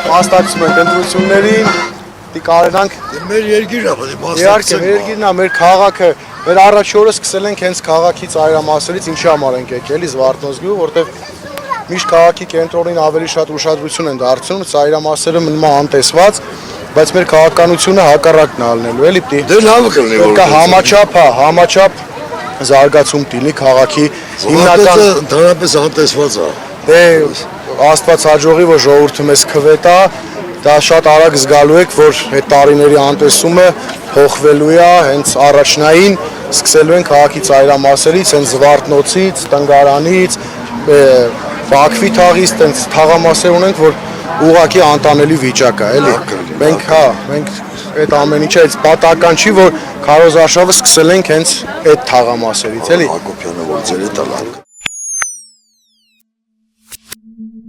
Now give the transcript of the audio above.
Մասնակցում ենք ընտրություններին, պիտի կարողանանք մեր երկիրն է, իհարկե, մեր երկիրն է, մեր քաղաքը, մեր առաջի օրը սկսել ենք հենց քաղաքի ծայրամասերից, ինչի համար ենք եկել Զվարթնոց գյուղ, որտեղ միշտ քաղաքի կենտրոնին ավելի շատ ուշադրություն են դարձնում, ծայրամասերը մնում են անտեսված, բայց մեր քաղաքականությունը հակառակն է ալնելու, էլի պիտի։ Դե լավ կլինի, որ համաչափ զարգացում տիլի քաղաքի հիմնական ընդհանրապես անտեսված է։ Դե Աստված հաջողի, որ ժողովուրդը մեզ քվետա, դա շատ արագ զգալու եք, որ այդ տարիների անտեսումը փոխվելու է, հենց առաջնային սկսելու են քաղաքի ծայրամասերից, հենց Զվարթնոցից, Տնգարանից, Բաքվի թաղից, տենց թաղամասեր ունենք, որ ուղղակի անտանելի վիճակ է, էլի։ Մենք այդ ամեն ինչը այս պատահական չի, որ քարոզարշավը սկսել ենք հենց այդ թաղամասերից, էլի։ Հակոբյանը որ ձեր հետ ալանք